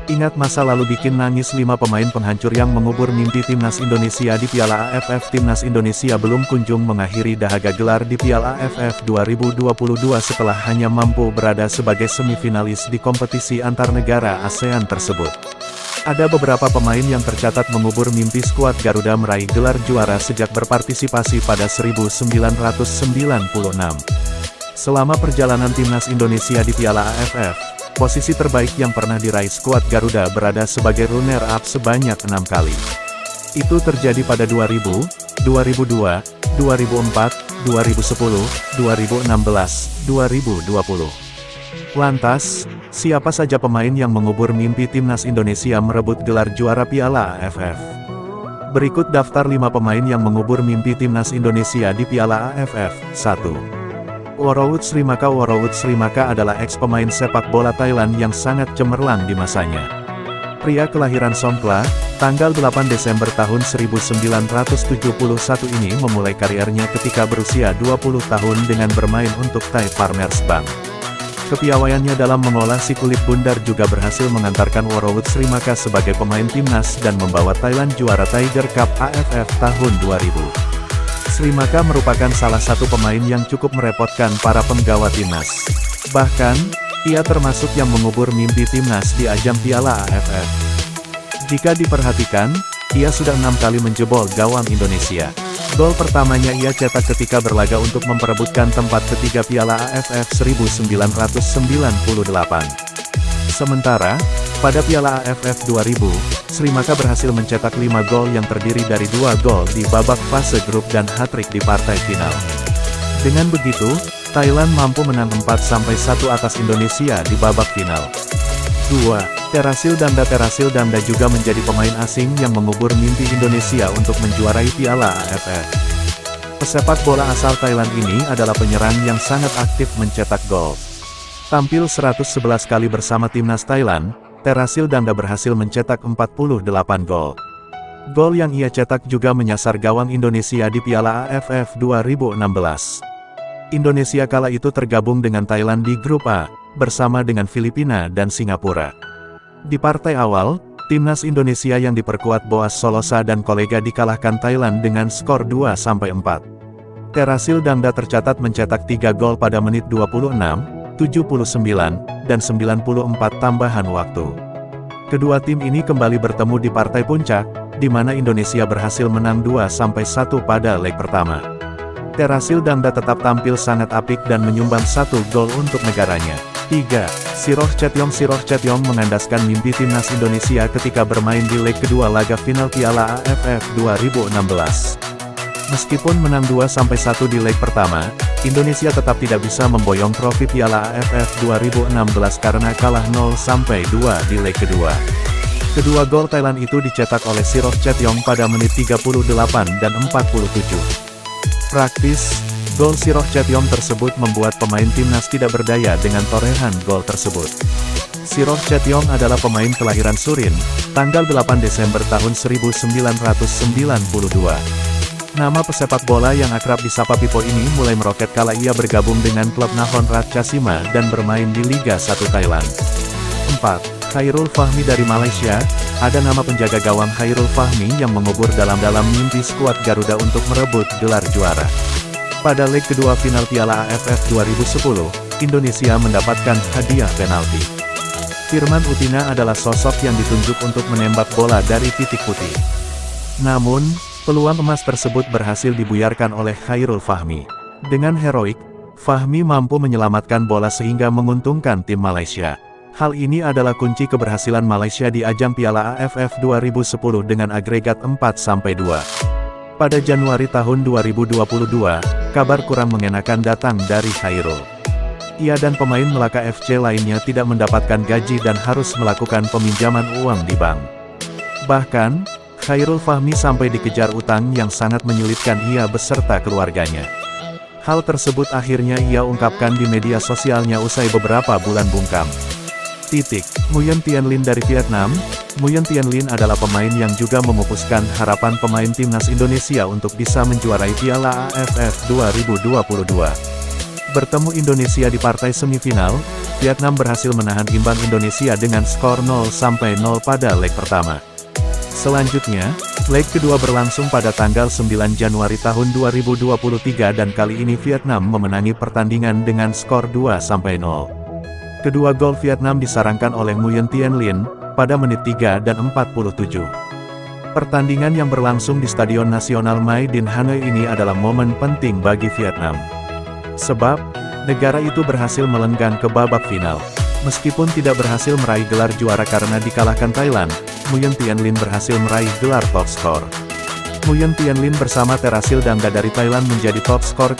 Ingat masa lalu bikin nangis 5 pemain penghancur yang mengubur mimpi timnas Indonesia di Piala AFF. Timnas Indonesia belum kunjung mengakhiri dahaga gelar di Piala AFF 2022 setelah hanya mampu berada sebagai semifinalis di kompetisi antar negara ASEAN tersebut. Ada beberapa pemain yang tercatat mengubur mimpi skuad Garuda meraih gelar juara sejak berpartisipasi pada 1996. Selama perjalanan timnas Indonesia di Piala AFF, posisi terbaik yang pernah diraih skuad Garuda berada sebagai runner-up sebanyak 6 kali. Itu terjadi pada 2000, 2002, 2004, 2010, 2016, 2020. Lantas, siapa saja pemain yang mengubur mimpi timnas Indonesia merebut gelar juara Piala AFF? Berikut daftar 5 pemain yang mengubur mimpi timnas Indonesia di Piala AFF. 1. Worowut Srimaka. Worowut Srimaka adalah eks-pemain sepak bola Thailand yang sangat cemerlang di masanya. Pria kelahiran Songkhla, tanggal 8 Desember tahun 1971 ini memulai kariernya ketika berusia 20 tahun dengan bermain untuk Thai Farmers Bank. Kepiawaiannya dalam mengolah si kulit bundar juga berhasil mengantarkan Worowut Srimaka sebagai pemain timnas dan membawa Thailand juara Tiger Cup AFF tahun 2000. Srimaka merupakan salah satu pemain yang cukup merepotkan para penggawa timnas. Bahkan, ia termasuk yang mengubur mimpi timnas di ajang Piala AFF. Jika diperhatikan, ia sudah 6 kali menjebol gawang Indonesia. Gol pertamanya ia cetak ketika berlaga untuk memperebutkan tempat ketiga Piala AFF 1998. Sementara, pada Piala AFF 2000, Srimaka berhasil mencetak 5 gol yang terdiri dari 2 gol di babak fase grup dan hat-trick di partai final. Dengan begitu, Thailand mampu menang 4-1 atas Indonesia di babak final. 2. Terasil Damda. Terasil Damda juga menjadi pemain asing yang mengubur mimpi Indonesia untuk menjuarai Piala AFF. Pesepak bola asal Thailand ini adalah penyerang yang sangat aktif mencetak gol. Tampil 111 kali bersama timnas Thailand, Terasil Damda berhasil mencetak 48 gol. Gol yang ia cetak juga menyasar gawang Indonesia di Piala AFF 2016. Indonesia kala itu tergabung dengan Thailand di grup A, bersama dengan Filipina dan Singapura. Di partai awal, timnas Indonesia yang diperkuat Boas Solosa dan kolega dikalahkan Thailand dengan skor 2-4. Terasil Damda tercatat mencetak 3 gol pada menit 26, 79, dan 94 tambahan waktu. Kedua tim ini kembali bertemu di partai puncak, di mana Indonesia berhasil menang 2-1 pada leg pertama. Terasil Damda tetap tampil sangat apik dan menyumbang 1 gol untuk negaranya. 3. Siroh Chaetyeong. Siroh Chaetyeong mengandaskan mimpi timnas Indonesia ketika bermain di leg kedua laga final Piala AFF 2016. Meskipun menang 2-1 di leg pertama, Indonesia tetap tidak bisa memboyong trofi Piala AFF 2016 karena kalah 0-2 di leg kedua. Kedua gol Thailand itu dicetak oleh Siroh Chaetyeong pada menit 38 dan 47. Praktis, gol Siroh Chaetyeong tersebut membuat pemain timnas tidak berdaya dengan torehan gol tersebut. Siroh Chaetyeong adalah pemain kelahiran Surin, tanggal 8 Desember tahun 1992. Nama pesepak bola yang akrab disapa Pipo ini mulai meroket kala ia bergabung dengan klub Nakhon Ratchasima dan bermain di Liga 1 Thailand. 4. Khairul Fahmi. Dari Malaysia, ada nama penjaga gawang Khairul Fahmi yang mengubur dalam-dalam mimpi skuad Garuda untuk merebut gelar juara. Pada leg kedua final Piala AFF 2010, Indonesia mendapatkan hadiah penalti. Firman Utina adalah sosok yang ditunjuk untuk menembak bola dari titik putih. Namun, peluang emas tersebut berhasil dibuyarkan oleh Khairul Fahmi. Dengan heroik, Fahmi mampu menyelamatkan bola sehingga menguntungkan tim Malaysia. Hal ini adalah kunci keberhasilan Malaysia di ajang Piala AFF 2010 dengan agregat 4-2. Pada Januari tahun 2022, kabar kurang mengenakan datang dari Khairul. Ia dan pemain Melaka FC lainnya tidak mendapatkan gaji dan harus melakukan peminjaman uang di bank. Bahkan, Khairul Fahmi sampai dikejar utang yang sangat menyulitkan ia beserta keluarganya. Hal tersebut akhirnya ia ungkapkan di media sosialnya usai beberapa bulan bungkam. Nguyen Tien Linh. Dari Vietnam, Nguyen Tien Linh adalah pemain yang juga memupuskan harapan pemain timnas Indonesia untuk bisa menjuarai Piala AFF 2022. Bertemu Indonesia di partai semifinal, Vietnam berhasil menahan imbang Indonesia dengan skor 0-0 pada leg pertama. Selanjutnya, leg kedua berlangsung pada tanggal 9 Januari tahun 2023 dan kali ini Vietnam memenangi pertandingan dengan skor 2-0. Kedua gol Vietnam disarankan oleh Nguyen Tien Linh pada menit 3 dan 47. Pertandingan yang berlangsung di Stadion Nasional Mai Dinh Hanoi ini adalah momen penting bagi Vietnam. Sebab, negara itu berhasil melenggang ke babak final. Meskipun tidak berhasil meraih gelar juara karena dikalahkan Thailand, Nguyen Tien Linh berhasil meraih gelar top skor. Nguyen Tien Linh bersama Terasil Dangda dari Thailand menjadi top skor